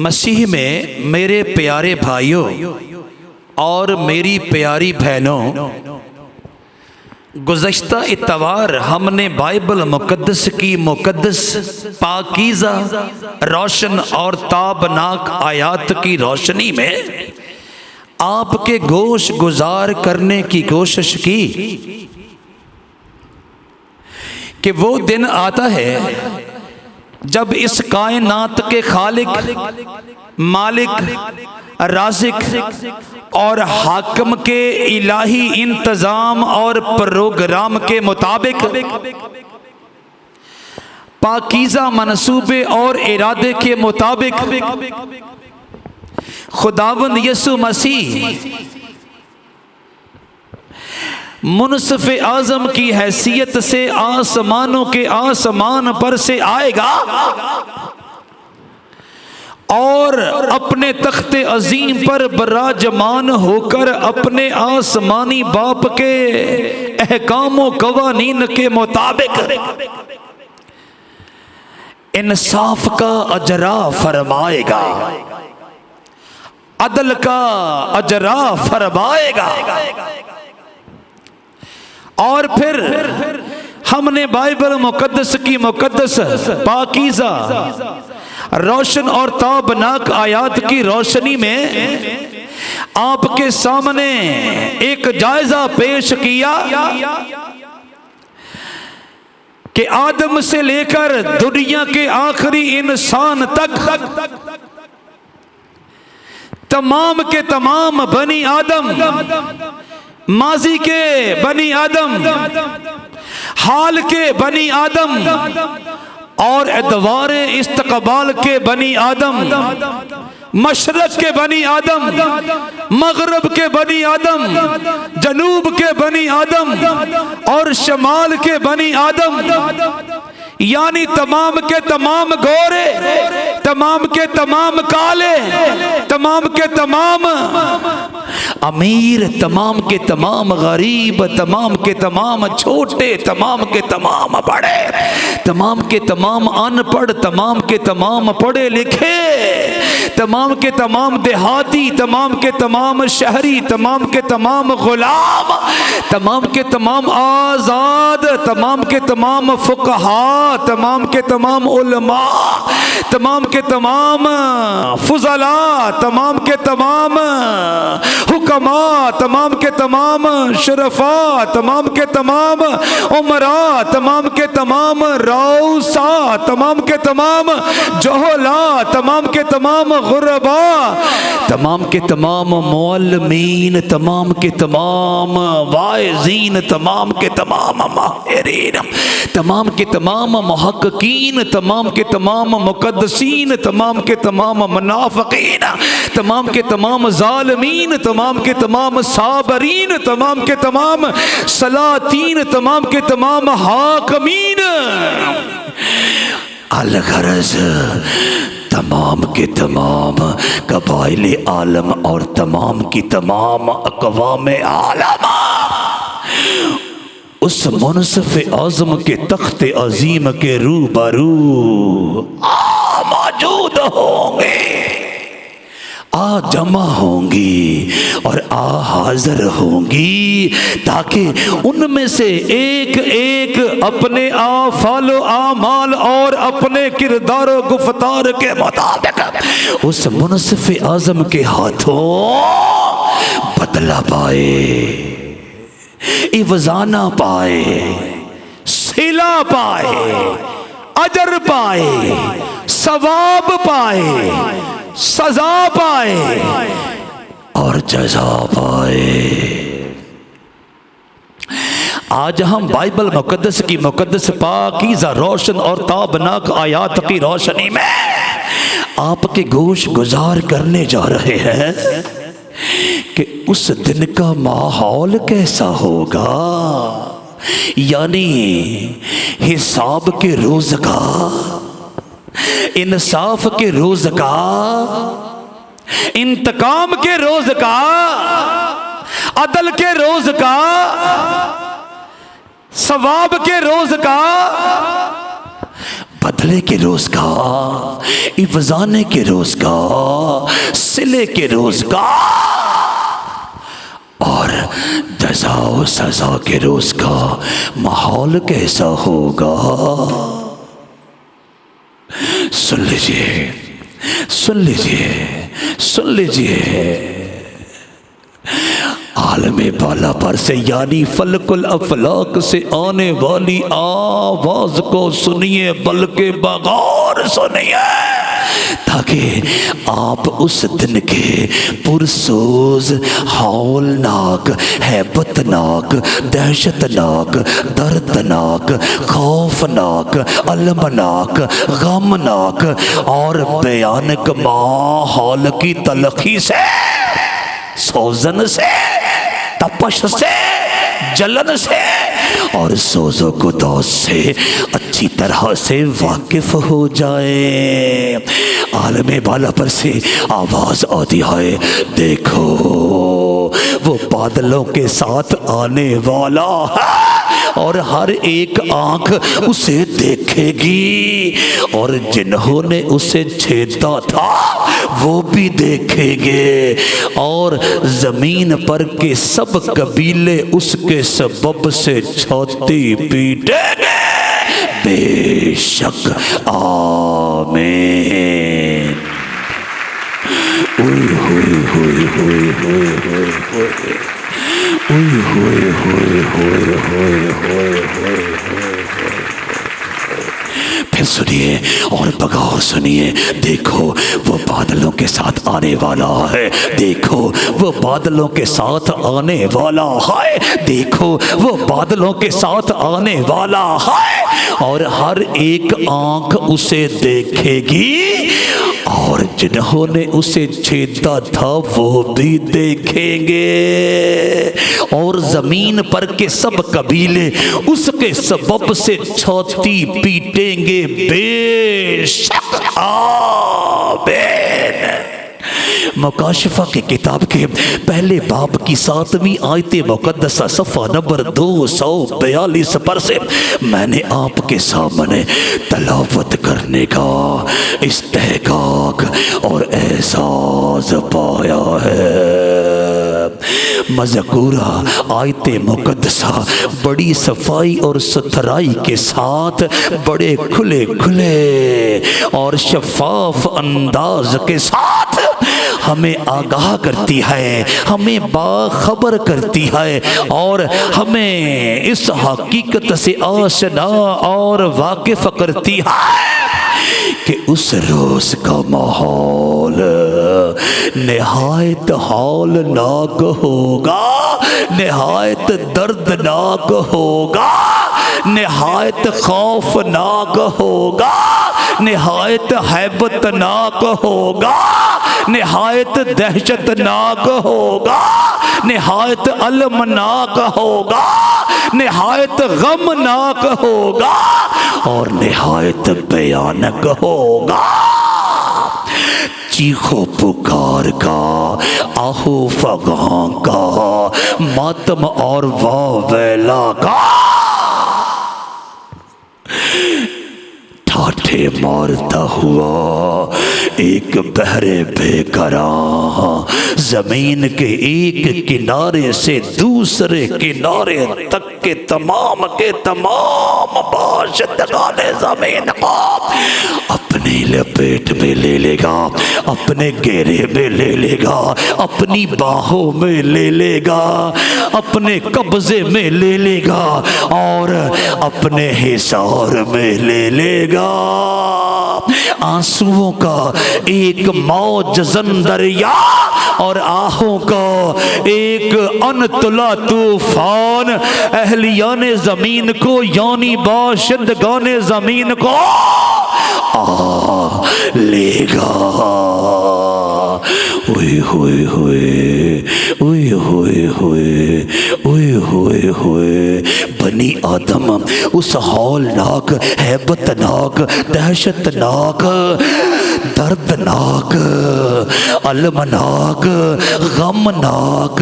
مسیح میں میرے پیارے بھائیوں اور میری پیاری بہنوں، گزشتہ اتوار ہم نے بائبل مقدس کی مقدس پاکیزہ روشن اور تابناک آیات کی روشنی میں آپ کے گوش گزار کرنے کی کوشش کی کہ وہ دن آتا ہے جب اس کائنات کے خالق، مالک، رازق اور حاکم کے الہی انتظام اور پروگرام کے مطابق پاکیزہ منصوبے اور ارادے کے مطابق خداوند یسوع مسیح منصف اعظم کی حیثیت سے آسمانوں کے آسمان پر سے آئے گا اور اپنے تخت عظیم پر براجمان ہو کر اپنے آسمانی باپ کے احکام و قوانین کے مطابق انصاف کا اجرا فرمائے گا، عدل کا اجرا فرمائے گا۔ اور پھر ہم نے بائبل مقدس کی مقدس پاکیزہ روشن اور تابناک آیات کی روشنی میں آپ کے سامنے ایک جائزہ پیش کیا کہ آدم سے لے کر دنیا کے آخری انسان تک تمام کے تمام بنی آدم، ماضی کے بنی آدم، حال کے بنی آدم اور ادوار استقبال کے بنی آدم، مشرق کے بنی آدم، مغرب کے بنی آدم، جنوب کے بنی آدم اور شمال کے بنی آدم، یعنی تمام کے تمام گورے، تمام کے تمام کالے، تمام کے تمام امیر، تمام کے تمام غریب، تمام کے تمام چھوٹے، تمام کے تمام بڑے، تمام کے تمام ان پڑھ، تمام کے تمام پڑھے لکھے، تمام کے تمام دیہاتی، تمام کے تمام شہری، تمام کے تمام غلام، تمام کے تمام آزاد، تمام کے تمام فقہاء، تمام کے تمام علماء، تمام کے تمام فضلاء، تمام کے تمام حکماء، تمام کے تمام شرفاء، تمام کے تمام عمراء، تمام کے تمام رؤساء، تمام کے تمام جہلاء، تمام کے تمام غرباء، تمام کے تمام معلمین، تمام کے تمام واعظین، تمام کے تمام ماہرین، تمام کے تمام محققین، تمام کے تمام مقدسین، تمام کے تمام منافقین، تمام کے تمام ظالمین، تمام کے تمام صابرین، تمام کے تمام سلاطین، تمام کے تمام حاکمین، الغرض تمام کے تمام قبائل عالم اور تمام کی تمام اقوام عالم اس منصف اعظم کے تخت عظیم کے روبرو موجود ہوں گے، جمع ہوں گی اور حاضر ہوں گی، تاکہ ان میں سے ایک ایک اپنے افعال و اعمال اور اپنے کردار و گفتار کے مطابق اس منصف اعظم کے ہاتھوں بدلہ پائے، عوضانہ پائے، صلہ پائے، اجر پائے، ثواب پائے، سزا پائے اور جزا پائے۔ آج ہم بائبل مقدس کی مقدس پاکیزہ روشن اور تابناک آیات کی روشنی میں آپ کے گوش گزار کرنے جا رہے ہیں کہ اس دن کا ماحول کیسا ہوگا، یعنی حساب کے روز کا، انصاف کے روز کا، انتقام کے روز کا، عدل کے روز کا، ثواب کے روز کا، بدلے کے روز کا، افزانے کے روز کا، صلے کے روز کا، اور جزا و سزا کے روز کا ماحول کیسا ہوگا؟ سن لیجئے، سن لیجئے، سن لیجئے۔ عالم بالا پر سے یعنی فلک الافلاق سے آنے والی آواز کو سنیے، بلکہ بغور سنیے، تاکہ آپ اس دن کے پرسوز، ہولناک، ہیبتناک، دہشتناک، دردناک، خوفناک، المناک، غمناک اور بیانک ماحول کی تلخی سے، سوزن سے، تپش سے، جلن سے اور سوز و گداز سے اچھی طرح سے واقف ہو جائے۔ عالم بالا پر سے آواز آتی ہے، دیکھو وہ بادلوں کے ساتھ آنے والا ہے اور ہر ایک آنکھ اسے دیکھے گی، اور جنہوں نے اسے چھیدا تھا وہ بھی دیکھیں گے، اور زمین پر کے سب قبیلے اس کے سبب سے چھاتی پیٹیں گے۔ بے شک، آمین۔ اوئے ہوئے ہوئے ہوئے ہوئے ہوئے ہوئے، اوئے ہوئے ہوئے ہوئے ہوئے ہوئے ہوئے۔ پھر سنیے اور بغور سنیے، دیکھو وہ بادلوں کے ساتھ آنے والا ہے، دیکھو وہ بادلوں کے ساتھ آنے والا ہے، دیکھو وہ بادلوں کے ساتھ آنے والا ہے، اور ہر ایک آنکھ اسے دیکھے گی، اور جنہوں نے اسے چھیدا تھا وہ بھی دیکھیں گے، اور زمین پر کے سب قبیلے اس کے سبب سے چھاتی پیٹیں گے۔ بے شک، آمین۔ مکاشفہ کی کتاب کے پہلے باب کی 7ویں آیت مقدسہ صفحہ نمبر 242 پر سے میں نے آپ کے سامنے تلاوت کرنے کا استحقاق اور احساس پایا ہے۔ مذکورہ آیت مقدسہ بڑی صفائی اور ستھرائی کے ساتھ بڑے کھلے کھلے اور شفاف انداز کے ساتھ ہمیں آگاہ کرتی ہے، ہمیں باخبر کرتی ہے، اور ہمیں اس حقیقت سے آشنا اور واقف کرتی ہے کہ اس روز کا ماحول نہایت ہولناک ہوگا، نہایت دردناک ہوگا، نہایت خوفناک ہوگا، نہایت ہیبتناک ہوگا، نہایت دہشتناک ہوگا، نہایت المناک ہوگا، نہایت غمناک ہوگا اور نہایت بیانک ہوگا۔ چیخو پکار کا، آہو فغاں کا، ماتم اور واویلا کا، ٹھاٹھے مارتا ہوا ایک بحر بے قرار زمین کے ایک کنارے سے دوسرے کنارے تک کے تمام باشندگان زمین کو اپنی لپیٹ میں لے لے گا، اپنے گھیرے میں لے لے گا، اپنی باہوں میں لے لے گا، اپنے قبضے میں لے لے گا اور اپنے حصار میں لے لے گا۔ آنسوؤں کا ایک موج زن دریا اور آہوں کا ایک انتلا طوفان اہلیان زمین کو یعنی باشندگان زمین کو لے گا۔ اوئے ہوئے ہوئے، اوئے ہوئے ہوئے، اوئے ہوئے ہوئے، بنی آدم اس ہولناک، ہیبتناک، دہشتناک، دردناک، المناک، غمناک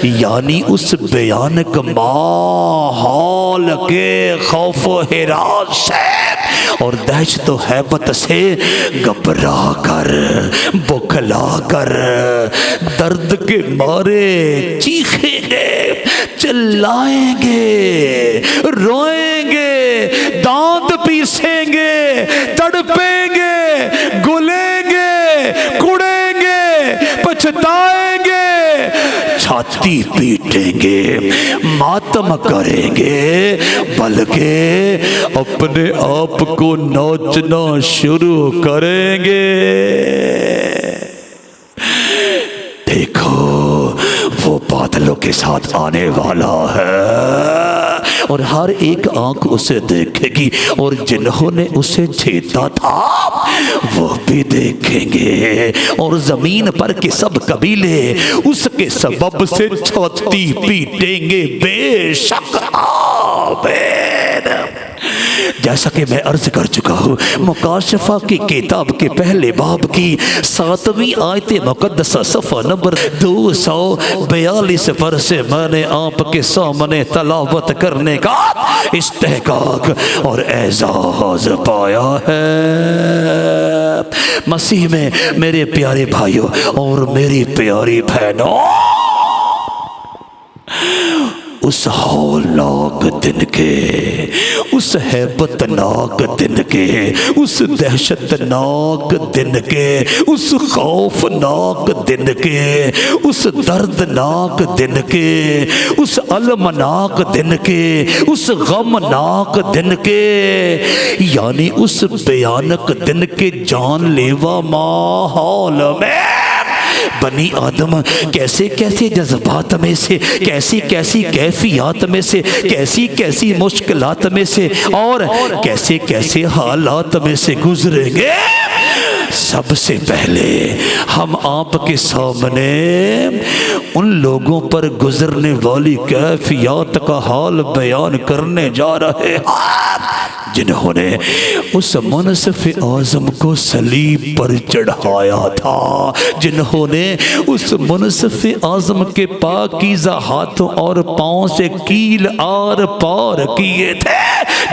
یعنی اس بیانک ماحول کے خوف و ہراس سے اور دہشت و ہیبت سے گھبرا کر بکھلا کر درد کے مارے چیخیں گے، چلائیں گے، روئیں گے، دانت پیسیں گے، تڑپیں گے، گلیں گے، کڑیں گے، پچھتائیں گے، چھاتی پیٹیں گے، ماتم کریں گے، بلکہ اپنے آپ کو نوچنا شروع کریں گے۔ دیکھو وہ بادلوں کے ساتھ آنے والا ہے اور ہر ایک آنکھ اسے دیکھے گی، اور جنہوں نے اسے چھیدا تھا وہ بھی دیکھیں گے، اور زمین پر کے سب قبیلے اس کے سبب سے چھاتی پیٹیں گے، بے شک آمین۔ جیسا کہ میں عرض کر چکا ہوں، مکاشفہ کی کتاب کے پہلے باب کی 7ویں آیت مقدسہ صفحہ نمبر 242 پر سے میں نے آپ کے سامنے تلاوت کرنے کا استحقاق اور اعزاز پایا ہے۔ مسیح میں میرے پیارے بھائیوں اور میری پیاری بہنوں، اس ہولناک دن کے، اس ہیبت ناک دن کے، اس دہشت ناک دن کے، اس خوفناک دن کے، اس دردناک دن کے، اس المناک دن کے، اس غمناک دن کے، یعنی اس بھیانک دن کے جان لیوا ماحول میں بنی آدم کیسے کیسے جذبات میں سے، کیسی کیسی کیفیات میں سے، کیسی کیسی مشکلات میں سے اور کیسے کیسے حالات میں سے گزریں گے۔ سب سے پہلے ہم آپ کے سامنے ان لوگوں پر گزرنے والی کیفیات کا حال بیان کرنے جا رہے ہیں جنہوں نے اس منصف اعظم کو صلیب پر چڑھایا تھا، جنہوں نے اس منصف اعظم کے پاکیزہ ہاتھوں اور پاؤں سے کیل آر پار کیے تھے،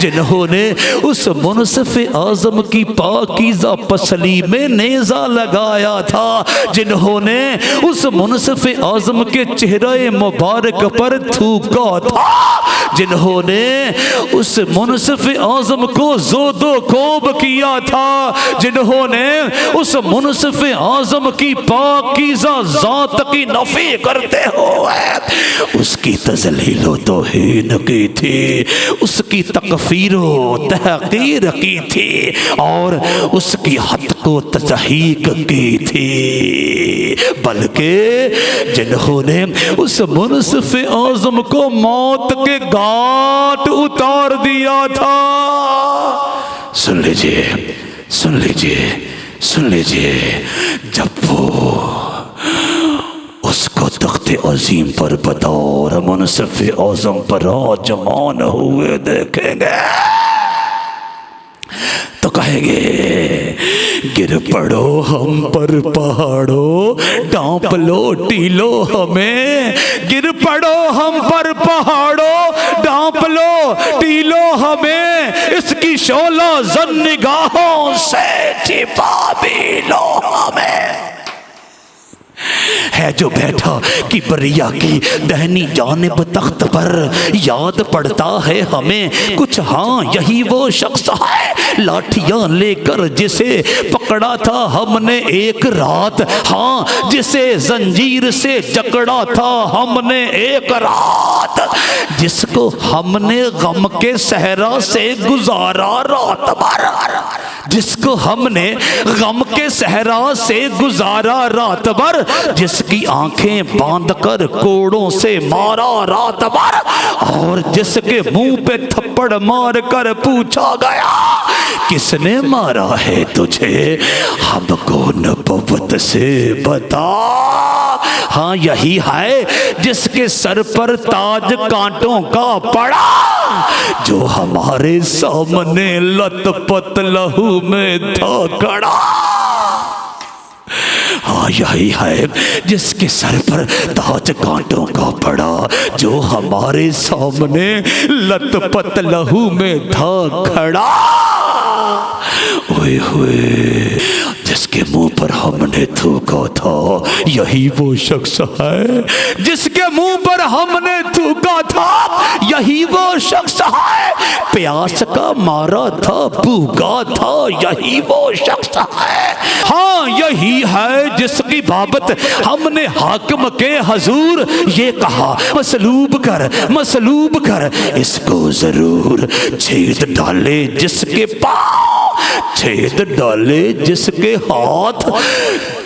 جنہوں نے اس منصف اعظم کی پاکیزہ پسلی میں نیزہ لگایا تھا، جنہوں نے اس منصف اعظم کے چہرے مبارک پر تھوکا تھا، جنہوں نے اس منصف اعظم کو زود و کوب کیا تھا، جنہوں نے اس منصف اعظم کی پاکیزہ ذات کی نفی کرتے ہوئے اس کی تذلیل و توہین کی تھی، اس کی تکفیر و تحقیر کی تھی اور اس کی حد کو تضحیق کی تھی، بلکہ جنہوں نے اس منصف اعظم کو موت کے گھاٹ اتار دیا تھا۔ سن لیجئے، سن لیجئے، سن لیجئے، جب وہ اس کو تخت عظیم پر بطور منصف اعظم پر راجمان ہوئے دیکھیں گے تو کہیں گے، گر پڑو ہم پر پہاڑوں، ڈانپ لو ٹیلو ہمیں، گر پڑو ہم پر پہاڑوں، ڈانپ لو ٹیلو ہمیں، اس کی شعلہ زن نگاہوں سے چھپا بھی لو ہمیں۔ ہے جو بیٹھا کبریا کی دہنی جانب تخت پر، یاد پڑتا ہے ہمیں کچھ، ہاں یہی وہ شخص ہے لاٹھیاں لے کر جسے پکڑا تھا ہم نے ایک رات، ہاں جسے زنجیر سے جکڑا تھا ہم نے ایک رات، جس کو ہم نے غم کے صحرا سے گزارا رات بھر، جس کو ہم نے غم کے صحرا سے گزارا رات بھر، جس کی آنکھیں باندھ کر کوڑوں سے مارا رات بھر، اور جس کے منہ پہ تھپڑ مار کر پوچھا گیا کس نے مارا ہے تجھے، ہم کو نبوت سے بتا۔ ہاں یہی ہے جس کے سر پر تاج کانٹوں کا پڑا، جو ہمارے سامنے لت پت لہو میں تھا کڑا۔ ہاں یہی ہے جس کے سر پر تاج کانٹوں کا پڑا، جو ہمارے سامنے لت پت لہو میں تھا کھڑا، اوئے ہوئے جس کے منہ پر ہم نے تھوکا تھا، یہی وہ شخص ہے جس کے منہ پر ہم نے تھوکا تھا، یہی وہ شخص ہے، پیاس کا مارا تھا بھوکا تھا، یہی وہ شخص ہے، ہاں یہی ہے جس کی بابت ہم نے حاکم کے حضور یہ کہا، مصلوب کر اس کو ضرور، چھید ڈالے جس کے پاؤں، چھید ڈالے جس کے ہاتھ،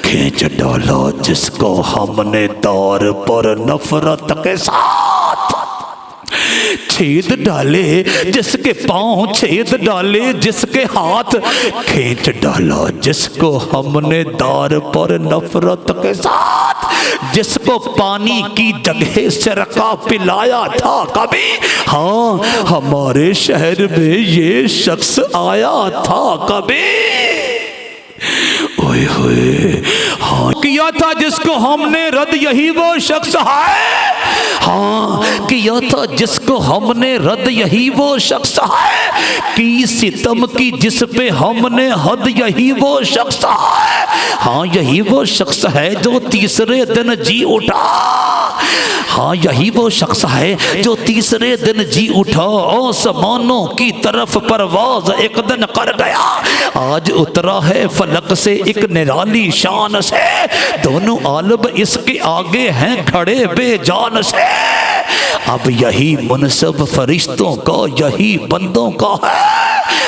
کھینچ ڈالا جس کو ہم نے دار پر نفرت کے ساتھ، چھید ڈالے جس کے پاؤں، چھید ڈالے جس کے ہاتھ، کھینچ ڈالا جس کو ہم نے دار پر نفرت کے ساتھ، جس کو پانی کی جگہ سرکہ پلایا تھا کبھی، ہاں ہمارے شہر میں یہ شخص آیا تھا کبھی، اوئے ہوئے ہاں کیا تھا جس کو ہم نے رد، یہی وہ شخص ہے، ہاں کیا تھا جس کو ہم نے رد، یہی وہ شخص ہے، کی ستم کی جس پہ ہم نے حد، یہی وہ شخص ہے، ہاں یہی وہ شخص ہے جو تیسرے دن جی اٹھا، ہاں یہی وہ شخص ہے جو تیسرے دن جی اٹھا، آسمانوں کی طرف پرواز ایک دن کر گیا، آج اترا ہے فلک سے ایک نرالی شان سے، دونوں عالم اس کے آگے ہیں کھڑے بے جان سے، اب یہی منصب فرشتوں کا، یہی بندوں کا ہے،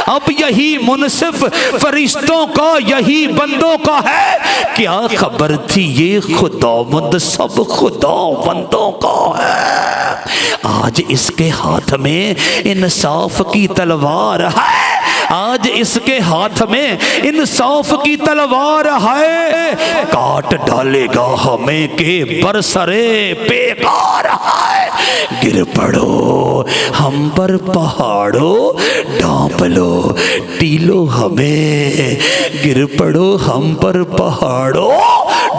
اب یہی منصف فرشتوں کا، یہی بندوں کا ہے، کیا خبر تھی یہ خداوند سب خداوندوں کا ہے، آج اس کے ہاتھ میں انصاف کی تلوار ہے، آج اس کے ہاتھ میں انصاف کی تلوار ہے، کاٹ ڈالے گا ہمیں کہ برسرے بیکار ہے، گر پڑو ہم پر پہاڑوں، ڈانپ لو ٹیلو ہمیں، گر پڑو ہم پر پہاڑوں،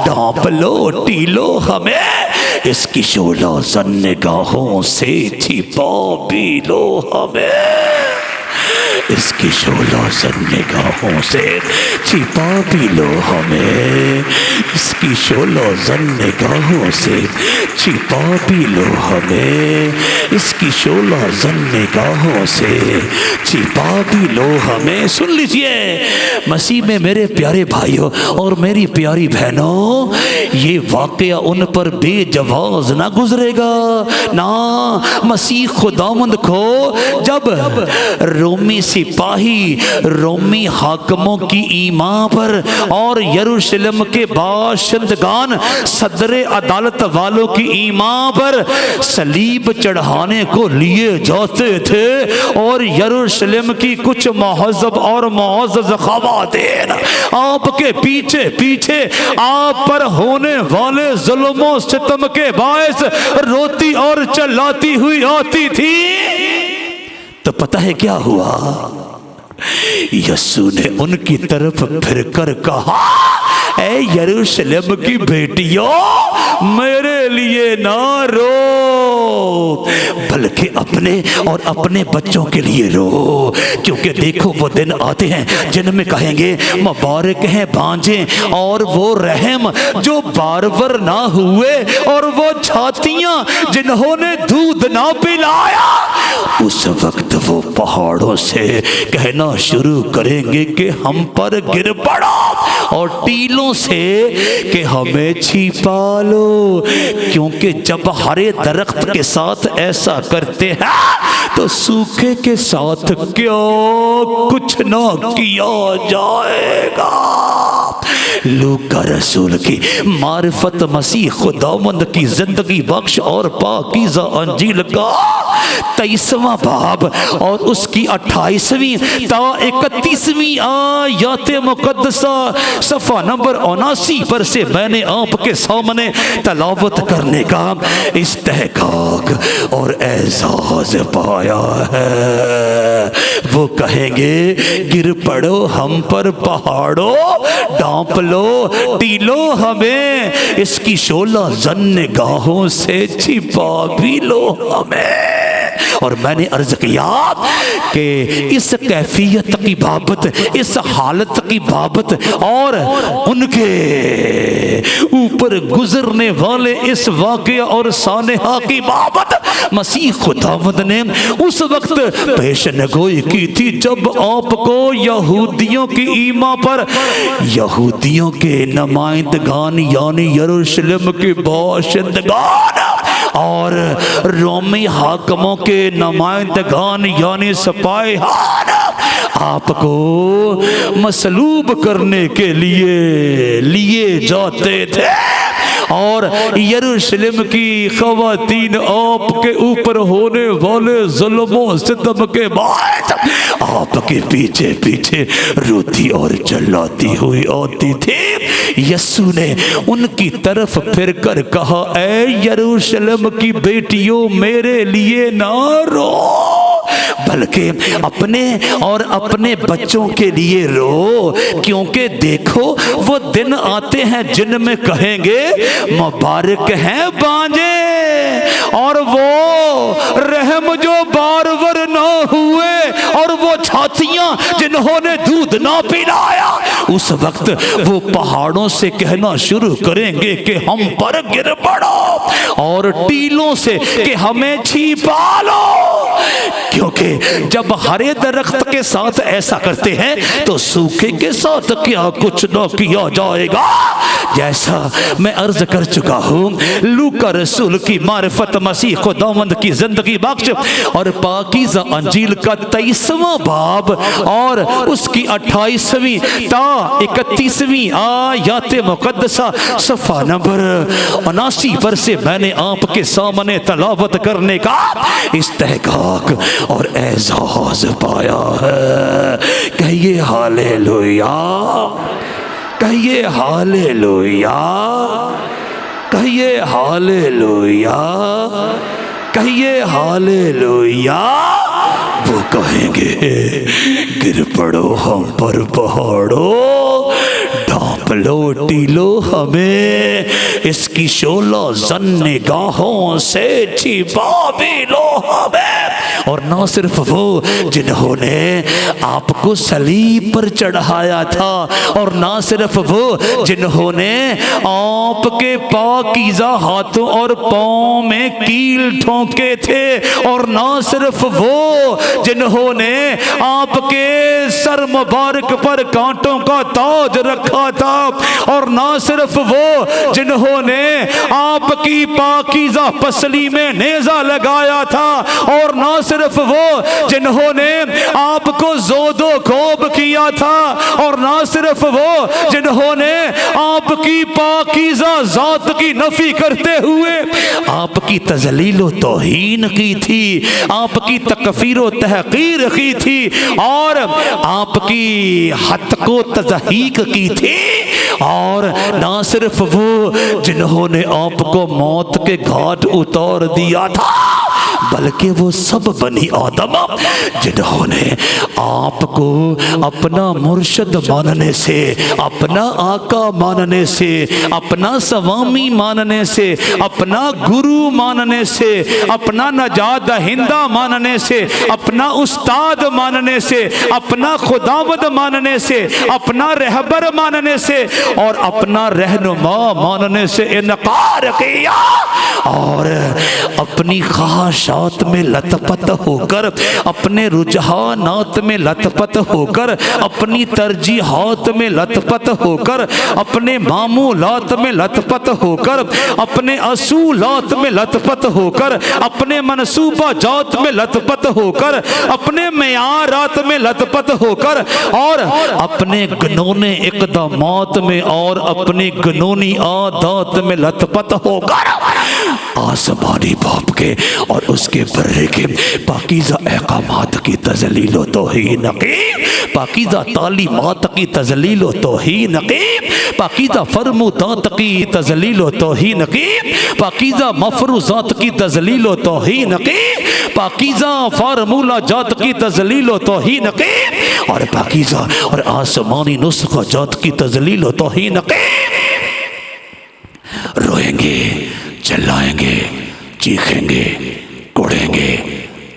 ڈانپ لو ٹیلو ہمیں، اس کی شعلہ زن نگاہوں سے چھپا بھی لو ہمیں، اس کی شعلہ زن نگاہوں سے چھپا بھی لو ہمیں، اس کی شعلہ زن نگاہوں سے چھپا بھی لو ہمیں، اس کی شعلہ زن نگاہوں سے چھپا بھی لو ہمیں۔ سن لیجئے مسیح میں میرے پیارے بھائیوں اور میری پیاری بہنوں، یہ واقعہ ان پر بے جواز نہ گزرے گا، نہ مسیح خداوند کو جب رومی سپاہی، رومی حاکموں کی ایمان پر اور یروشلم کے باشندگان، صدر عدالت والوں کی ایمان پر صلیب چڑھانے کو لیے جاتے تھے، اور یروشلم کی کچھ مہذب اور معزز خواتین آپ کے پیچھے پیچھے آپ پر ہونے والے ظلم و ستم کے باعث روتی اور چلاتی ہوئی آتی تھی، تو پتہ ہے کیا ہوا؟ یسوع نے ان کی طرف پھر کر کہا، اے یروشلم کی بیٹیوں، میرے لیے نہ رو، بلکہ اپنے اور اپنے بچوں کے لیے رو، کیونکہ دیکھو وہ دن آتے ہیں جن میں کہیں گے مبارک ہیں بانجیں اور وہ رحم جو بارور نہ ہوئے، اور وہ چھاتیاں جنہوں نے دودھ نہ پلایا، اس وقت وہ پہاڑوں سے کہنا شروع کریں گے کہ ہم پر گر پڑا، اور ٹیلوں سے کہ ہمیں چھپا لو، کیونکہ جب ہرے درخت کے ساتھ ایسا کرتے ہیں تو سوکھے کے ساتھ کیا کچھ نہ کیا جائے گا۔ لوکا رسول کی معرفت مسیح خداوند کی زندگی بخش اور پاکیزہ انجیل کا 23واں باب اور اس کی 28ویں تا 31ویں آیات مقدسہ صفحہ نمبر 79 پر سے میں نے آپ کے سامنے تلاوت کرنے کا استحقاق اور اعزاز پایا ہے۔ وہ کہیں گے گر پڑو ہم پر پہاڑوں، ڈانپ ڈھانپ لو ٹیلو ہمیں، اس کی شعلہ زن نگاہوں سے چھپا بھی لو ہمیں۔ اور میں نے عرض کیا کہ اس کیفیت کی بابت، اس حالت کی بابت اور ان کے اوپر گزرنے والے اس واقعہ اور سانحہ کی بابت مسیح خداوند نے اس وقت پیشن گوئی کی تھی جب آپ کو یہودیوں کی ایما پر یہودیوں کے نمائندگان یعنی یروشلم کے باشندگان اور رومی حاکموں کے نمائندگان یعنی سپاہیان آپ کو مصلوب کرنے کے لیے جاتے تھے، اور یروشلم کی خواتین آپ کے اوپر ہونے والے ظلم و ستم کے بعد آپ کے پیچھے پیچھے روتی اور چلاتی ہوئی آتی تھی۔ یسوع نے ان کی طرف پھر کر کہا، اے یروشلم کی بیٹیوں میرے لیے نہ رو، بلکہ اپنے اور اپنے بچوں کے لیے رو، کیونکہ دیکھو وہ دن آتے ہیں جن میں کہیں گے مبارک ہیں بانجے اور وہ رحم جو بارور نہ ہوئے اور وہ چھاتیاں جنہوں نے دودھ نہ پلایا۔ اس وقت وہ پہاڑوں سے کہنا شروع کریں گے کہ ہم پر گر پڑو، اور ٹیلوں سے کہ ہمیں چھپا لو، کیونکہ جب ہرے درخت کے ساتھ ایسا کرتے ہیں تو سوکھے کے ساتھ کیا کچھ نہ کیا جائے گا۔ جیسا میں عرض کر چکا ہوں، لوکا رسول کی معرفت مسیح خداوند کی زندگی بخش اور پاکیزہ انجیل کا 23واں باب اور اس کی 28ویں تا 31ویں آیات مقدسہ صفحہ نمبر 79 پر سے میں نے آپ کے سامنے تلاوت کرنے کا استحقاق اور اعزاز پایا ہے۔ کہیے ہالےلویا، کہیے ہالےلویا، کہیے ہالےلویا، کہیے ہالےلویا۔ وہ کہیں گے گر پڑو ہم پر پہاڑوں، ڈھانپ لو ٹیلو ہمیں، اس کی شعلہ زن نگاہوں سے چھپا بھی لو ہمیں۔ اور نہ صرف وہ جنہوں نے آپ کو صلیب پر چڑھایا تھا، اور نہ صرف وہ جنہوں نے آپ کے پاکیزہ ہاتھوں اور پاؤں میں کیل ٹھونکے تھے، اور نہ صرف وہ جنہوں نے آپ کے سر مبارک پر کانٹوں کا تاج رکھا تھا، اور نہ صرف وہ جنہوں نے آپ کی پاکیزہ پسلی میں نیزہ لگایا تھا، اور نہ صرف وہ جنہوں نے آپ کو زود و کوب کیا تھا، اور نہ صرف وہ جنہوں نے آپ کی پاکیزہ ذات کی نفی کرتے ہوئے آپ کی تذلیل و توہین کی تھی، آپ کی تکفیر و تحقیر کی تھی، اور آپ کی حد کو تضحیق کی تھی، اور نہ صرف وہ جنہوں نے آپ کو موت کے گھاٹ اتار دیا تھا، بلکہ وہ سب بنی آدم جنہوں نے آپ کو اپنا مرشد ماننے سے، اپنا آقا ماننے سے، اپنا سوامی ماننے سے، اپنا گرو ماننے سے، اپنا نجات دہندہ ماننے سے، اپنا استاد ماننے سے، اپنا خداوند ماننے سے، اپنا رہبر ماننے سے اور اپنا رہنما ماننے سے انکار کیا، اور اپنی خواہشات میں لت پت ہو کر، اپنے رجحانات میں لت پت ہو کر، اپنی ترجیحات میں لت پت ہو کر، اپنے معمولات میں لت پت ہو کر، اپنے اصولات میں لت پت ہو کر، اپنے منصوبہ جات میں لت پت ہو کر، اپنے معیارات میں لت پت ہو کر، اور اپنے گنونے اقدامات میں اور اپنی گنونی عادات میں لت پت ہو کر آسمانی باپ کے اور اس کے برے کے پاکیزہ احکامات کی تذلیل و توہین کی، پاکیزہ تعلیمات کی تذلیل و توہین کی، پاکیزہ فرمودات کی تذلیل و توہین کی، پاکیزہ مفروضات کی تذلیل و توہین کی، پاکیزہ فارمولہ جات کی تذلیل و توہین کی، اور پاکیزہ اور آسمانی نسخہ جات کی تذلیل و توہین کی، روئیں گے، چلائیں گے، چیخیں گے، کوڑیں گے،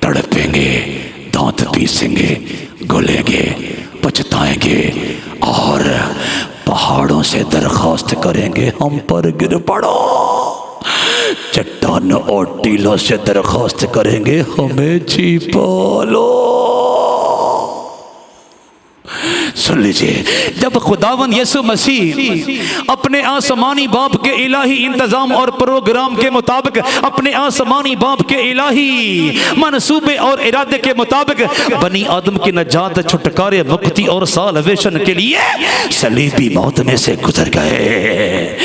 تڑپیں گے، دانت پیسیں گے، گلیں گے، پچھتائیں گے، اور پہاڑوں سے درخواست کریں گے ہم پر گر پڑو، چٹانوں اور ٹیلوں سے درخواست کریں گے ہمیں چھپا لو۔ سن لیجئے، جب خداوند یسوع مسیح اپنے آسمانی باپ کے الہی انتظام اور پروگرام کے مطابق، اپنے آسمانی باپ کے الہی منصوبے اور ارادے کے مطابق بنی آدم کی نجات، چھٹکارے، مکتی اور سالویشن کے لیے صلیبی موت میں سے گزر گئے،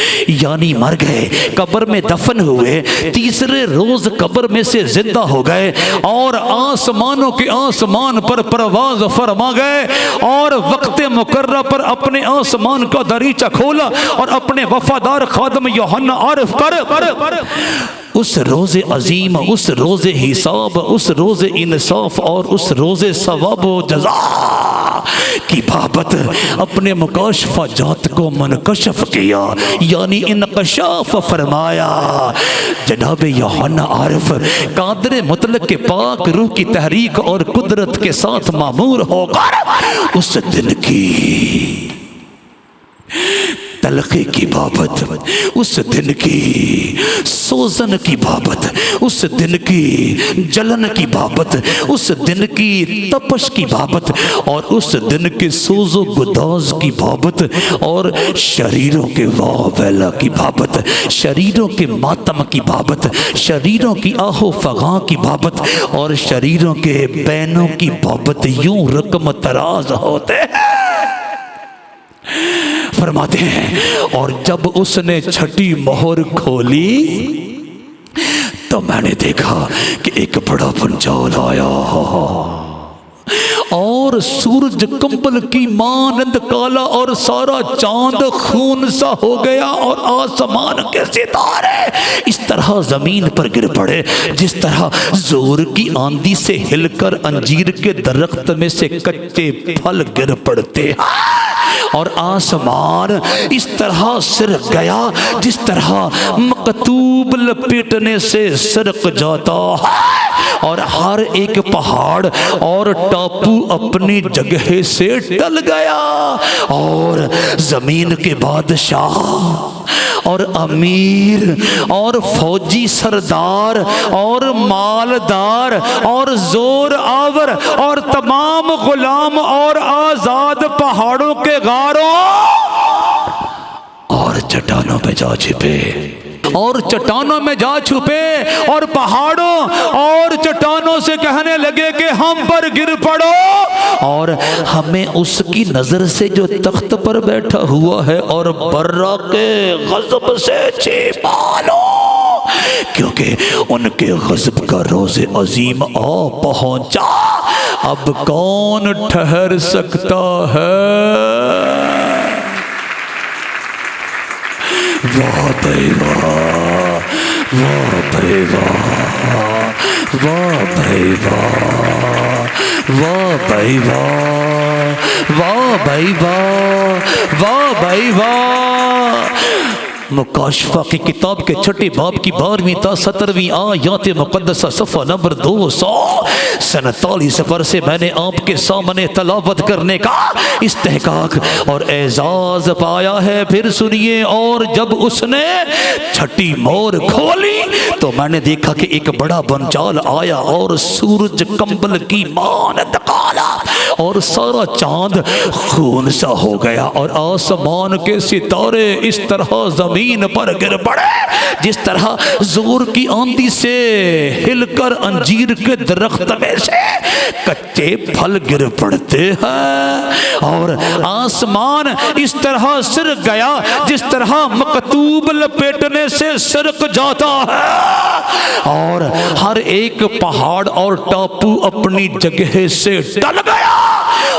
یعنی مر گئے، قبر میں دفن ہوئے، تیسرے روز قبر میں سے زندہ ہو گئے، اور آسمانوں کے آسمان پر پرواز فرما گئے، اور وقت مقررہ پر اپنے آسمان کا دریچہ کھولا، اور اپنے وفادار خادم یوحنا عارف پر اس روز عظیم، اس روز حساب، اس روز انصاف اور اس روز ثواب و جزا کی بابت اپنے مکاشفہ جات کو منکشف کیا، یعنی انکشاف فرمایا۔ جناب یوحنا عارف قادر مطلق کے پاک روح کی تحریک اور قدرت کے ساتھ مامور ہو کر اس دن کی تلخی کی بابت، اس دن کی سوزن کی بابت، اس دن کی جلن کی بابت، اس دن کی تپش کی بابت، اور اس دن کے سوز و گداز کی بابت، اور شریروں کے واہ ویلا کی بابت، شریروں کے ماتم کی بابت، شریروں کی آہ و فغاں کی بابت، اور شریروں کے بینوں کی بابت یوں رقم تراز ہوتے ہیں۔ فرماتے ہیں، اور جب اس نے چھٹی مہر کھولی تو میں نے دیکھا کہ ایک بڑا پنجال آیا، اور سورج کمبل کی مانند کالا، اور سارا چاند خون سا ہو گیا، اور آسمان کے ستارے اس طرح زمین پر گر پڑے جس طرح زور کی آندھی سے ہل کر انجیر کے درخت میں سے کچے پھل گر پڑتے ہیں، اور آسمان اس طرح سرک گیا جس طرح مکتوب لپیٹنے سے سرک جاتا ہے، اور ہر ایک پہاڑ اور ٹاپو اپنی جگہ سے ٹل گیا، اور زمین کے بادشاہ اور امیر اور فوجی سردار اور مالدار اور زور آور اور تمام غلام اور آزاد پہاڑوں کے غاروں اور چٹانوں پہ جا چھپے، اور چٹانوں میں جا چھپے، اور پہاڑوں اور چٹانوں سے کہنے لگے کہ ہم پر گر پڑو، اور ہمیں اس کی نظر سے جو تخت پر بیٹھا ہوا ہے اور برا کے غضب سے چھپا لو، کیونکہ ان کے غضب کا روز عظیم آ پہنچا، اب کون ٹھہر سکتا ہے؟ واہ بھائی واہ، واہ بھائی واہ، واہ بھائی واہ، واہ بھائی واہ، واہ بھائی واہ، واہ بھائی واہ۔ مکاشفہ کی کتاب کے چھٹے باب کی 12ویں تا 17ویں آیات مقدسہ صفحہ نمبر 247 پر سے میں نے آپ کے سامنے تلاوت کرنے کا استحقاق اور اعزاز پایا ہے۔ پھر سنیے، اور جب اس نے چھٹی مور کھولی تو میں نے دیکھا کہ ایک بڑا بنجال آیا، اور سورج کمبل کی مانند کالا، اور سارا چاند خون سا ہو گیا، اور آسمان کے ستارے اس طرح زمین پر گر پڑے جس طرح زور کی آندھی سے ہل کر انجیر کے درخت میں سے کچے پھل گر پڑتے ہیں، اور آسمان اس طرح سرک گیا جس طرح مکتوب لپیٹنے سے سرک جاتا ہے، اور ہر ایک پہاڑ اور ٹاپو اپنی جگہ سے ڈل گیا،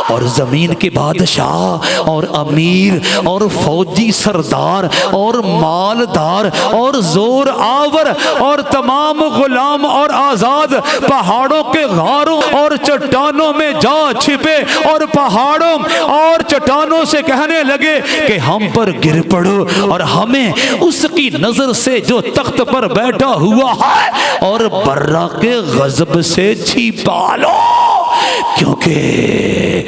اور زمین کے بادشاہ اور امیر اور فوجی سردار اور مالدار اور زور آور اور تمام غلام اور آزاد پہاڑوں کے غاروں اور چٹانوں میں جا چھپے اور پہاڑوں اور چٹانوں سے کہنے لگے کہ ہم پر گر پڑو اور ہمیں اس کی نظر سے جو تخت پر بیٹھا ہوا ہے اور برا کے غضب سے چھپا لو، کیونکہ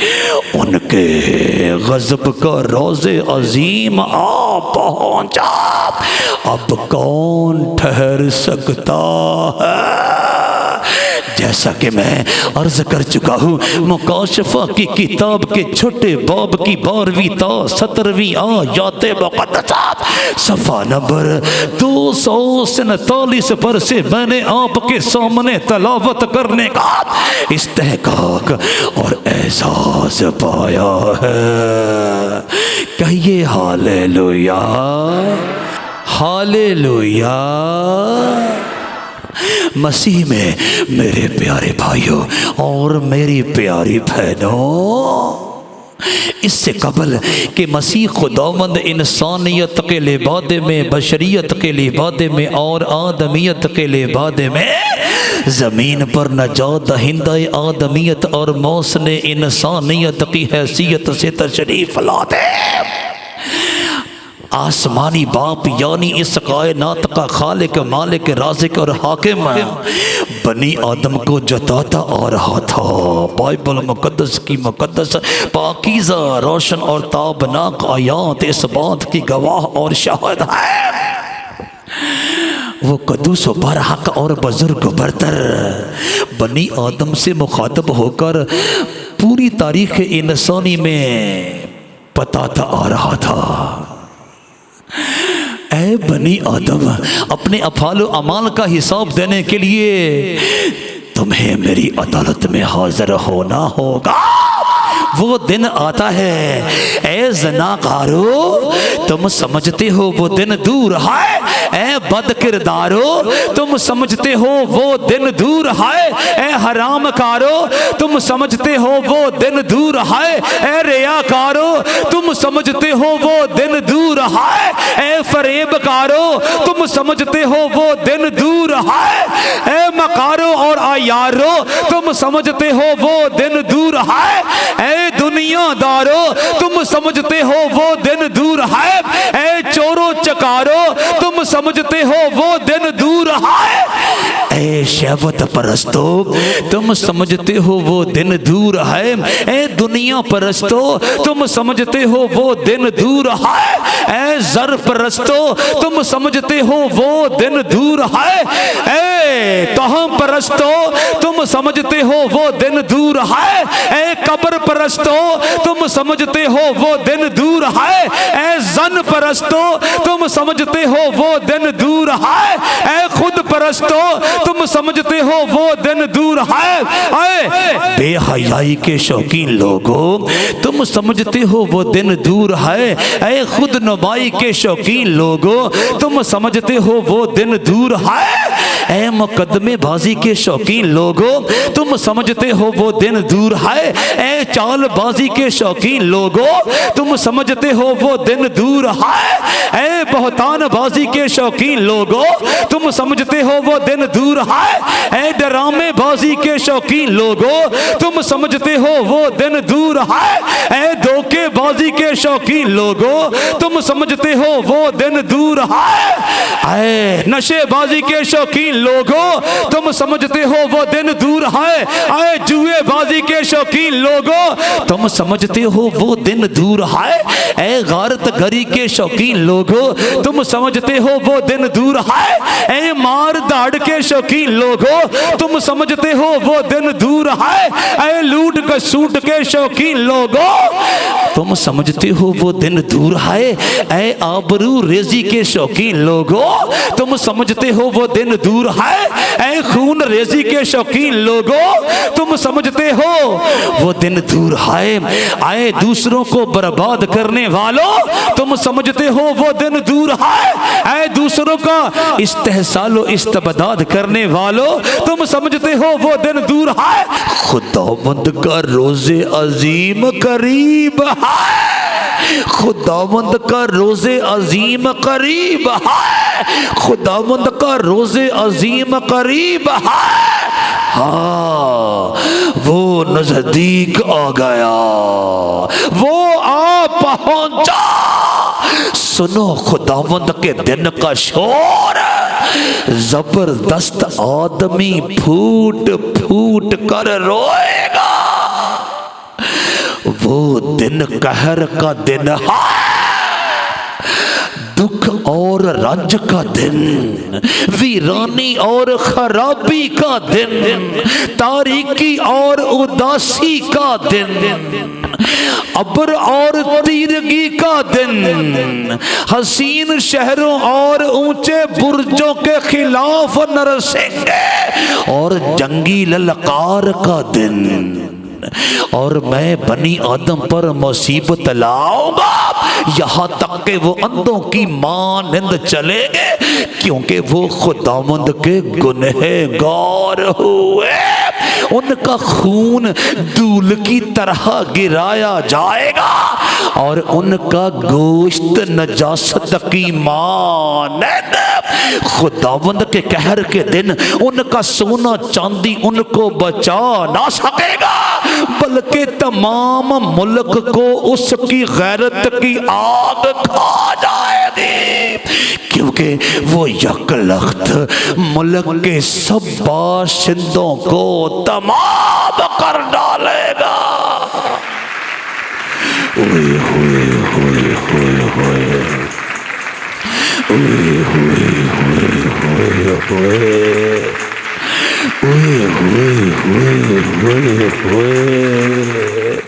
ان کے غضب کا روز عظیم آ پہنچا، اب کون ٹھہر سکتا ہے؟ جیسا کہ میں عرض کر چکا ہوں، مکاشفہ کی کتاب کے چھوٹے باب کی 12ویں تا 17ویں آیات مقدسات صفحہ نمبر 247 پر سے میں نے آپ کے سامنے تلاوت کرنے کا استحقاق اور احساس پایا ہے۔ کہیے ہاللیلویا، ہاللیلویا۔ مسیح میں میرے پیارے بھائیوں اور میری پیاری بہنوں، اس سے قبل کہ مسیح خداوند انسانیت کے لبادے میں، بشریت کے لبادے میں اور آدمیت کے لبادے میں زمین پر نجات دہندہ آدمیت اور محسن انسانیت کی حیثیت سے تشریف لاتے، آسمانی باپ یعنی اس کائنات کا خالق، مالک، رازق اور حاکم بنی آدم کو جتاتا آ رہا تھا۔ بائبل مقدس کی مقدس پاکیزہ، روشن اور تابناک آیات اس بات کی گواہ اور شاہد ہے۔ وہ قدوس و برحق اور بزرگ و برتر بنی آدم سے مخاطب ہو کر پوری تاریخ انسانی میں بتاتا آ رہا تھا، اے بنی آدم، اپنے افعال و اعمال کا حساب دینے کے لیے تمہیں میری عدالت میں حاضر ہونا ہوگا۔ وہ دن آتا ہے، اے زناکارو تم سمجھتے ہو وہ دن دور ہے، اے بد کردارو تم سمجھتے ہو وہ دن دور ہے، اے حرام کارو تم سمجھتے ہو وہ دن دور ہے، اے ریاکارو تم سمجھتے ہو وہ دن دور ہے، اے فریب کارو تم سمجھتے ہو وہ دن دور ہے، اے مکارو اور آیارو تم سمجھتے ہو وہ دن دور ہے، اے دنیا دارو تم سمجھتے ہو وہ دن دور ہے، اے چورو چکارو تم سمجھتے ہو وہ دن دور ہے، اے شہوت پرستو تم سمجھتے ہو وہ دن دور ہے، اے دنیا پرستو تم سمجھتے ہو وہ دن دور ہے، اے زر پرستو تم سمجھتے ہو وہ دن دور ہے، اے توہم پرستو تم سمجھتے ہو وہ دن دور ہے، اے قبر پرستو تم سمجھتے ہو وہ دن دور ہے، اے زن پرستو تم سمجھتے ہو وہ دن دور ہے، اے خود پرستو تم سمجھتے ہو وہ دن دور ہے، اے بے حیائی کے شوقین لوگوں تم سمجھتے ہو وہ دن دور ہے، اے خود نمائی کے شوقین لوگوں تم سمجھتے ہو وہ دن دور ہے، اے مقدمے بازی کے شوقین لوگوں تم سمجھتے ہو وہ دن دور ہے، اے چال بازی کے شوقین لوگوں تم سمجھتے ہو وہ دن دور ہے، اے بہتان بازی کے شوقین لوگوں تم سمجھتے ہو وہ دن دور ہے، اے ڈرامے بازی کے شوقین لوگوں تم سمجھتے ہو وہ دن دور ہے، اے دھوکے بازی کے شوقین لوگوں تم سمجھتے ہو وہ دن دور ہے، اے نشے بازی کے شوقین لوگوں تم سمجھتے ہو وہ دن دور ہے، اے جوئے بازی کے شوقین لوگوں تم سمجھتے ہو وہ دن دور ہے، اے غارت گری کے شوقین لوگوں تم سمجھتے ہو وہ دن دور ہے، اے مار داڑ کے شوقین لوگوں تم سمجھتے ہو وہ دن دور ہے، اے لوٹ کسوٹ کے شوقین لوگوں تم سمجھتے ہو وہ دن دور ہے، اے آبرو ریزی کے شوقین لوگوں تم سمجھتے ہو وہ دن دور ہے، اے خون ریزی کے شوقین لوگوں تم سمجھتے ہو وہ دن دور ہے، اے دوسروں کو برباد کرنے والوں تم سمجھتے ہو وہ دن دور ہے، اے دوسروں کا استحصال و استبداد کرنے والوں، تم سمجھتے ہو وہ دن دور ہے؟ خداوند کا روز عظیم قریب ہے، خداوند کا روز عظیم قریب ہے، خداوند کا روز عظیم قریب ہے۔ ہاں وہ نزدیک آ گیا، وہ آ پہنچا۔ سنو خداوند کے دن کا شور، زبردست آدمی پھوٹ پھوٹ کر روئے گا۔ وہ دن قہر کا دن ہے، دکھ اور رنج کا دن، ویرانی اور خرابی کا دن، تاریکی اور اداسی کا دن، ابر اور تیرگی کا دن، حسین شہروں اور اونچے برجوں کے خلاف نرسیں گے، اور جنگی للکار کا دن، اور میں بنی آدم پر مصیبت لاؤں گا یہاں تک کہ وہ اندھوں کی مانند چلیں گے، کیونکہ وہ خداوند کے گنہگار ہوئے۔ ان کا خون دھول کی طرح گرایا جائے گا، اور ان کا گوشت نجاست کی مانند۔ خداوند کے قہر کے دن ان کا سونا چاندی ان کو بچا نہ سکے گا، بلکہ تمام ملک کو اس کی غیرت کی آگ کھا جائے گی، کیونکہ وہ یک لخت ملک کے سب باشندوں کو تمام کر ڈالے گا۔ اوئے ہوئے ہوئے ہوئے ہوئے اوئے ہوئے ہوئے ہوئے ہوئے اوئے ہوئے ہوئے ہوئے ہوئے۔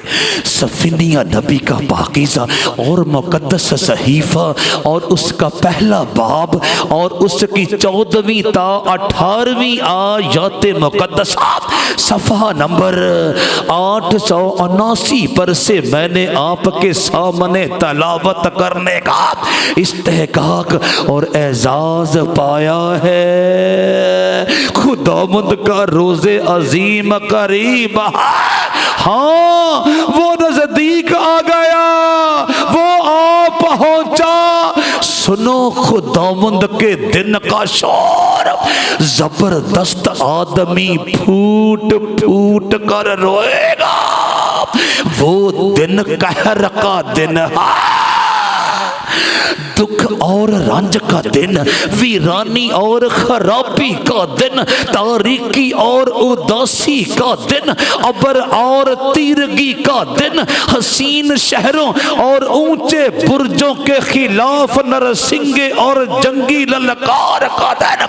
صفینیہ نبی کا پاکیزہ اور مقدس صحیفہ اور اس کا پہلا باب اور اس کی 14ویں تا 18ویں آیات مقدسات صفحہ نمبر 879 پر سے میں نے آپ کے سامنے تلاوت کرنے کا استحقاق اور اعزاز پایا ہے۔ خداوند کا روز عظیم قریب ہے، ہاں وہ نزدیک آ گیا، وہ آ پہنچا۔ سنو خداوند کے دن کا شور، زبردست آدمی پھوٹ پھوٹ کر روئے گا۔ وہ دن قہر کا دن ہے، دکھ اور رنج کا دن، ویرانی اور خرابی کا دن، تاریکی اور اداسی کا دن، ابر اور تیرگی کا دن، حسین شہروں اور اونچے برجوں کے خلاف نرسنگے اور جنگی للکار کا دن،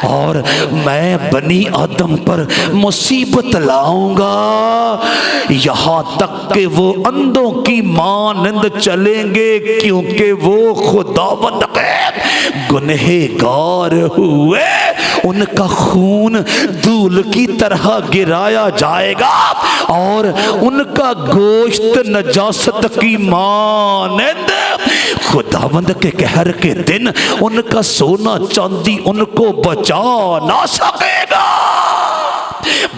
اور میں بنی آدم پر مصیبت لاؤں گا یہاں تک کہ وہ اندھوں کی مانند چلیں گے، کیونکہ وہ خداوند کے گنہگار ہوئے۔ ان کا خون دھول کی طرح گرایا جائے گا، اور ان کا گوشت نجاست کی مانند۔ خداوند کے قہر کے دن ان کا سونا چاندی ان کو بچا نہ سکے گا،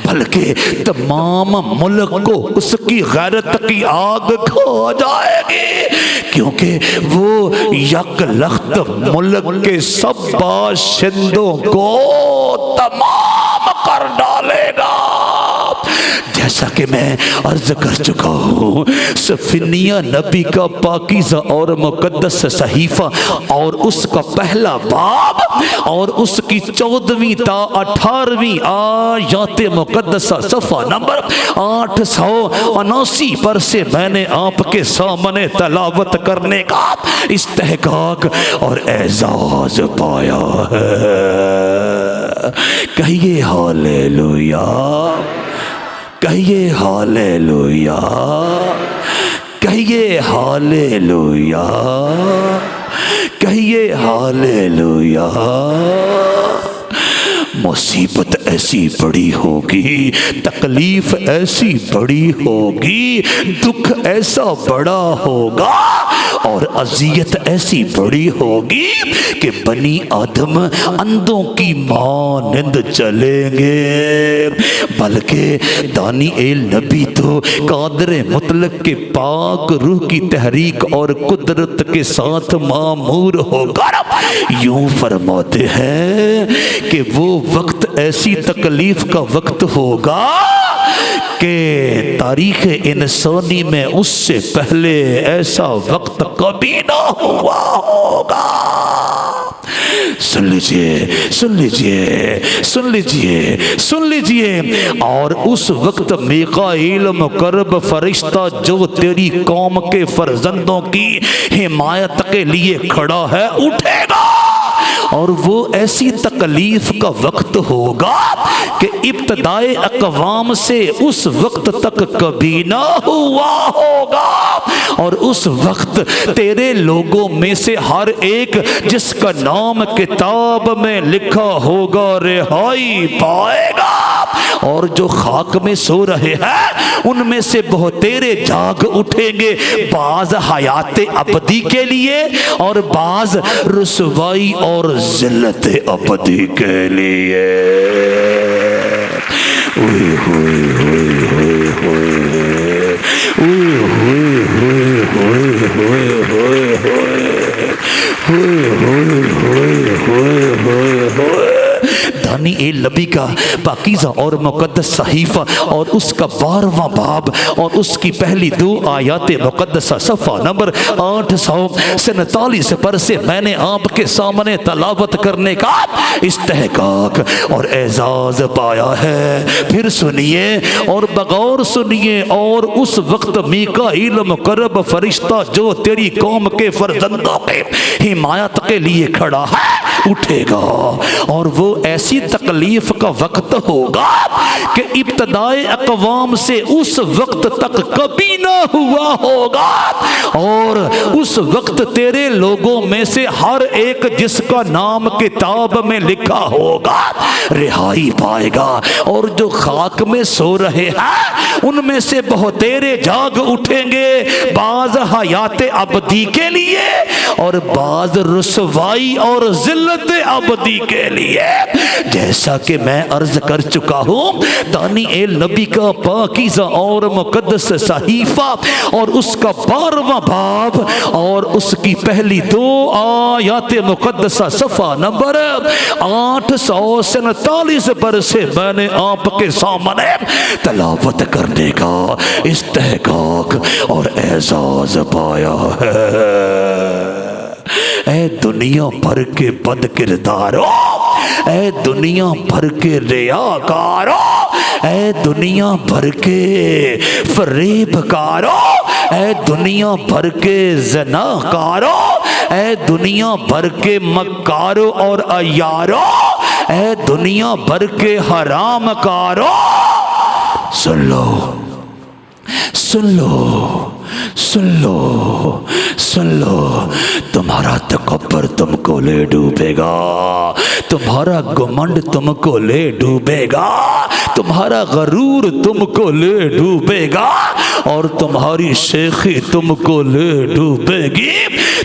بلکہ تمام ملک کو اس کی غیرت کی آگ کھا جائے گی، کیونکہ وہ یک لخت ملک کے سب باشندوں کو تمام کر ڈالے گا۔ جیسا کہ میں عرض کر چکا ہوں، صفینیہ نبی کا پاکیزہ اور مقدس صحیفہ اور اس کا پہلا باب اور اس کی 14ویں تا 18ویں آیات مقدسہ صفحہ نمبر 879 پر سے میں نے آپ کے سامنے تلاوت کرنے کا استحقاق اور اعزاز پایا ہے۔ کہیے ہاللیلویا، کہیے ہاللیلویا، کہیے ہاللیلویا، کہیے ہاللیلویا۔ مصیبت ایسی بڑی ہوگی، تکلیف ایسی بڑی ہوگی، دکھ ایسا بڑا ہوگا اور اذیت ایسی بڑی ہوگی کہ بنی آدم اندھوں کی مانند چلیں گے۔ بلکہ دانی نبی تو قادر مطلق کے پاک روح کی تحریک اور قدرت کے ساتھ مامور ہو کر یوں فرماتے ہیں کہ وہ وقت ایسی تکلیف کا وقت ہوگا کہ تاریخ انسانی میں اس سے پہلے ایسا وقت کبھی نہ ہوا ہوگا۔ سن لیجئے، سن لیجئے، سن لیجئے، سن لیجئے۔ اور اس وقت میکائیل مقرب فرشتہ جو تیری قوم کے فرزندوں کی حمایت کے لیے کھڑا ہے اٹھے گا، اور وہ ایسی تکلیف کا وقت ہوگا کہ ابتدائے اقوام سے اس وقت تک کبھی نہ ہوا ہوگا۔ اور اس وقت تیرے لوگوں میں سے ہر ایک جس کا نام کتاب میں لکھا ہوگا رہائی پائے گا، اور جو خاک میں سو رہے ہیں ان میں سے بہتیرے جاگ اٹھیں گے، بعض حیات ابدی کے لیے اور بعض رسوائی اور ذلت ابدی کے لیے۔ ہوئے ہوئے ہوئے ہوئے ہوئے ہوئے ہوئے ہوئے ہوئے ہوئے ہوئے ہوئے ہوئے ہوئے دانی نبی کا پاکیزہ اور مقدس صحیفہ اور اس کا 12واں باب اور اس کی پہلی 2 آیات مقدسہ صفحہ نمبر 847 پر سے میں نے آپ کے سامنے تلاوت کرنے کا استحقاق اور اعزاز پایا ہے۔ پھر سنیے اور بغور سنیے، اور اس وقت میکائیل مقرب فرشتہ جو تیری قوم کے فرزندوں کے حمایت کے لیے کھڑا ہے اٹھے گا، اور وہ ایسی تکلیف کا وقت ہوگا کہ ابتدائے اقوام سے اس وقت تک کبھی نہ ہوا ہوگا، اور اس وقت تیرے لوگوں میں سے ہر ایک جس کا نام کتاب میں لکھا ہوگا رہائی پائے گا، اور جو خاک میں سو رہے ہیں ان میں سے بہتیرے جاگ اٹھیں گے، بعض حیات ابدی کے لیے اور بعض رسوائی اور ذلت ابدی کے لیے۔ جیسا کہ میں عرض کر چکا ہوں، دانی نبی کا پاکیزہ اور مقدس صحیفہ اور اس کا 12واں باب اور اس کی پہلی 2 آیات مقدسہ صفحہ نمبر 847 پر سے میں نے آپ کے سامنے تلاوت کرنے کا استحقاق اور اعزاز پایا ہے۔ اے دنیا بھر کے بد کرداروں، اے دنیا بھر کے ریاکاروں، اے دنیا بھر کے فریب کاروں، اے دنیا بھر کے زناکاروں، اے دنیا بھر کے مکاروں اور عیاروں، اے دنیا بھر کے حرام کاروں، سن لو، سن لو، سن لو، سن لو، تمہارا تکبر تم کو لے ڈوبے گا، تمہارا گمنڈ تم کو لے ڈوبے گا، تمہارا غرور تم کو لے ڈوبے گا، اور تمہاری شیخی تم کو لے ڈوبے گی۔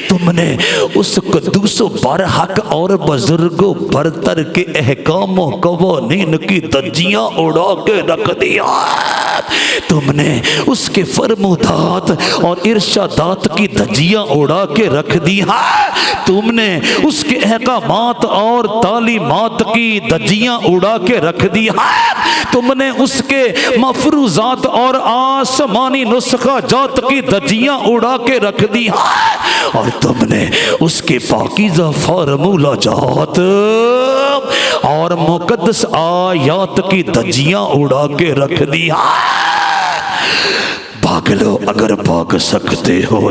تم نے اس قدوس و برحق اور بزرگ و برتر کے احکام و قوانین کی دھجیاں اڑا کے رکھ دیا، تم نے اس کے فرمودات اور ارشادات کی دھجیاں اڑا کے رکھ دی ہے، تم نے اس کے احکامات اور تعلیمات کی دھجیاں اڑا کے رکھ دی ہے، تم نے اس کے مفروضات اور آسمانی نسخہ جات کی دھجیاں اڑا کے رکھ دی ہے، اور تم نے اس کے پاکیزہ فارمولہ جات اور مقدس آیات کی دھجیاں اڑا کے رکھ دی ہے۔ بھاگ لو اگر بھاگ سکتے ہو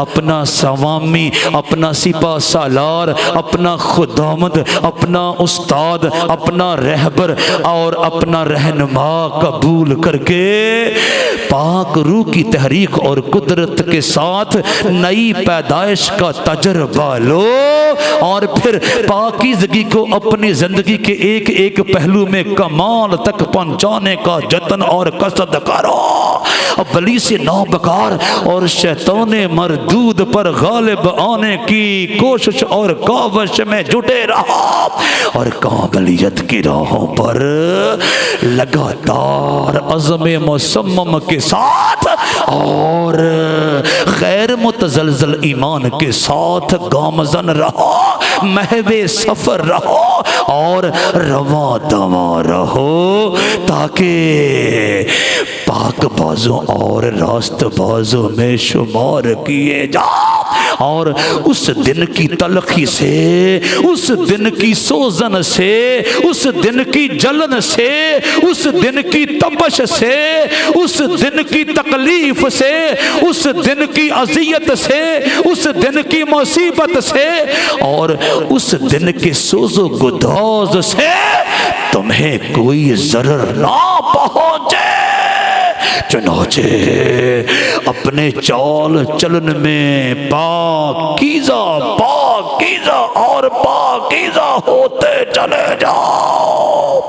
اپنا سوامی، اپنا سپہ سالار، اپنا خداوند، اپنا استاد، اپنا رہبر اور اپنا رہنما قبول کر کے پاک روح کی تحریک اور قدرت کے ساتھ نئی پیدائش کا تجربہ لو، اور پھر پاکیزگی کو اپنی زندگی کے ایک ایک پہلو میں کمال تک پہنچانے کا جتن اور قصد کرو۔ ابلیس نابکار اور شیطان مردود پر غالب آنے کی کوشش اور کاوش میں جٹے رہا، اور کاملیت کی راہوں پر لگاتار عزم مصمم کے ساتھ اور غیر متزلزل ایمان کے ساتھ گامزن رہو، محو سفر رہو اور رواں دواں رہو، تاکہ پاک بازوں اور راست بازوں میں شمار کیے جاؤ، اور اس دن کی تلخی سے، اس دن کی سوزن سے، اس دن کی جلن سے، اس دن کی تپش سے، اس دن کی تکلیف سے، اس دن کی اذیت سے، اس دن کی مصیبت سے اور اس دن کے سوز و گداز سے تمہیں کوئی ضرر نہ پہنچے۔ چنانچہ اپنے چال چلن میں پاکیزہ پاکیزہ اور پاکیزہ ہوتے چلے جاؤ۔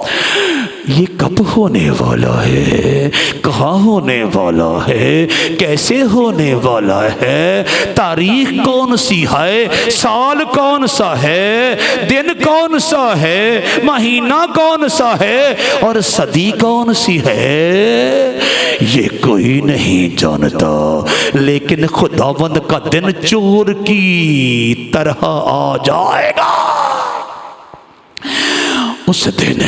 یہ کب ہونے والا ہے؟ کہاں ہونے والا ہے؟ کیسے ہونے والا ہے؟ تاریخ کون سی ہے؟ سال کون سا ہے؟ دن کون سا ہے؟ مہینہ کون سا ہے؟ اور صدی کون سی ہے؟ یہ کوئی نہیں جانتا، لیکن خداوند کا دن چور کی طرح آ جائے گا۔ اس دن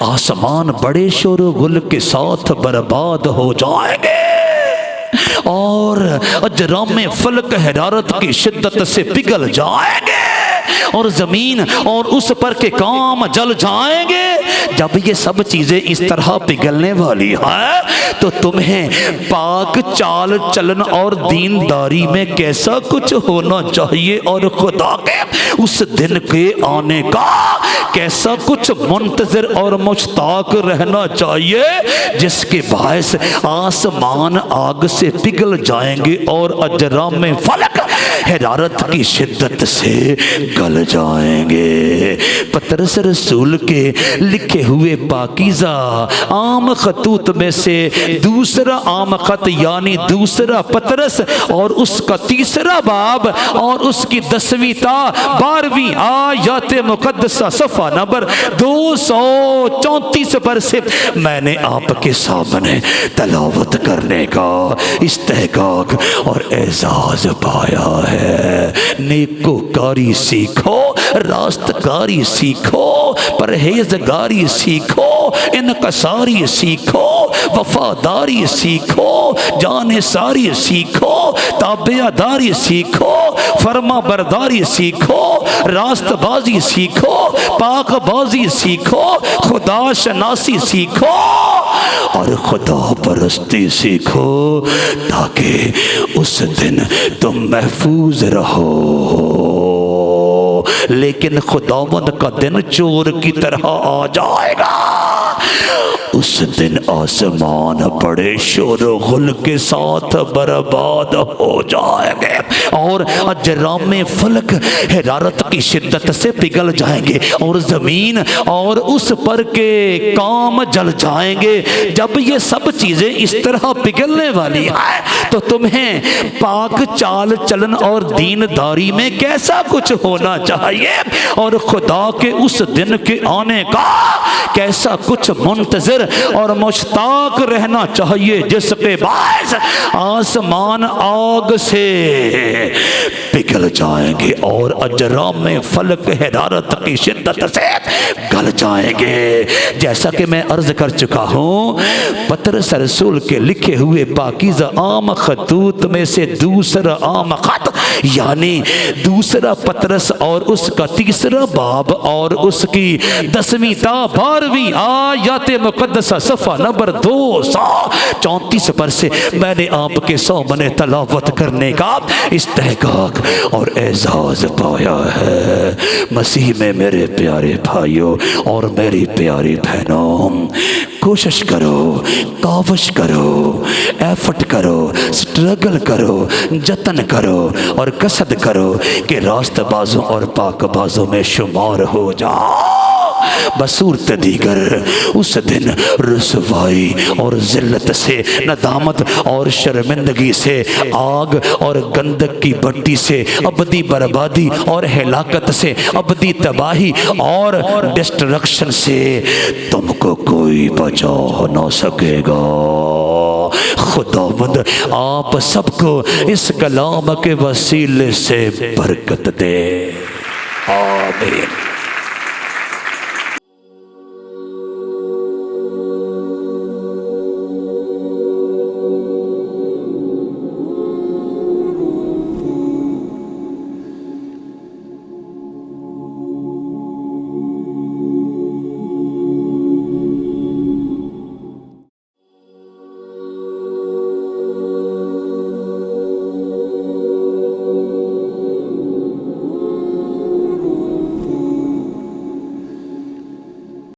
آسمان بڑے شور و غل کے ساتھ برباد ہو جائیں گے، اور اجرام فلک حرارت کی شدت سے پگھل جائیں گے، اور زمین اور اس پر کے کام جل جائیں گے۔ جب یہ سب چیزیں اس طرح پگھلنے والی ہیں تو تمہیں پاک چال چلن اور دینداری میں کیسا کچھ ہونا چاہیے، اور خدا کے اس دن کے آنے کا کیسا کچھ منتظر اور مشتاق رہنا چاہیے، جس کے باعث آسمان آگ سے پگھل جائیں گے اور اجرام فلک حرارت کی شدت سے گل جائیں گے۔ پطرس رسول کے لکھے ہوئے پاکیزہ عام خطوط میں سے دوسرا عام خط، یعنی دوسرا پطرس اور اس کا تیسرا باب اور اس کی 10ویں تا 12ویں آیات مقدسہ صفحہ نمبر 234 پر سے میں نے آپ کے سامنے تلاوت کرنے کا استحقاق اور اعزاز پایا ہے۔ نیکوکاری سیکھو، راستگاری سیکھو، پرہیزگاری سیکھو، انکساری سیکھو، وفاداری سیکھو، جانثاری سیکھو، تابعداری سیکھو، فرما برداری سیکھو، راست بازی سیکھو، پاک بازی سیکھو، خدا شناسی سیکھو اور خدا پرستی سیکھو، تاکہ اس دن تم محفوظ رہو۔ لیکن خداوند کا دن چور کی طرح آ جائے گا۔ اس دن آسمان بڑے شور و غل کے ساتھ برباد ہو جائیں گے، اور اجرام فلک حرارت کی شدت سے پگھل جائیں گے، اور زمین اور اس پر کے کام جل جائیں گے۔ جب یہ سب چیزیں اس طرح پگھلنے والی ہیں تو تمہیں پاک چال چلن اور دینداری میں کیسا کچھ ہونا چاہیے، اور خدا کے اس دن کے آنے کا کیسا کچھ منتظر اور مشتاق رہنا چاہیے، جس کے باعث آسمان آگ سے پگھل پگھل جائیں گے اور اجرام میں فلک حرارت کی شدت سے گل جائیں گے۔ جیسا کہ میں عرض کر چکا ہوں، پطرس رسول کے لکھے ہوئے پاکیزہ عام خطوط میں سے دوسرا عام خط، یعنی دوسرا پطرس اور اس کا تیسرا باب اور اس کی 10ویں تا 12ویں آیات مقدسہ صفحہ نمبر 234 پر سے میں نے آپ کے سامنے تلاوت کرنے کا استحقاق اور اعزاز پایا ہے۔ مسیح میں میرے پیارے بھائیوں اور میری پیاری بہنوں، کوشش کرو، کاوش کرو، ایفٹ کرو، سٹرگل کرو، جتن کرو اور قصد کرو کہ راست بازوں اور پاک بازوں میں شمار ہو جاؤ۔ بصورت دیگر اس دن رسوائی اور ذلت سے، ندامت اور شرمندگی سے، آگ اور گندک کی بٹی سے، ابدی بربادی اور ہلاکت سے، ابدی تباہی اور ڈسٹرکشن سے تم کو کوئی بچا نہ سکے گا۔ خداوند آپ سب کو اس کلام کے وسیلے سے برکت دے، آمین۔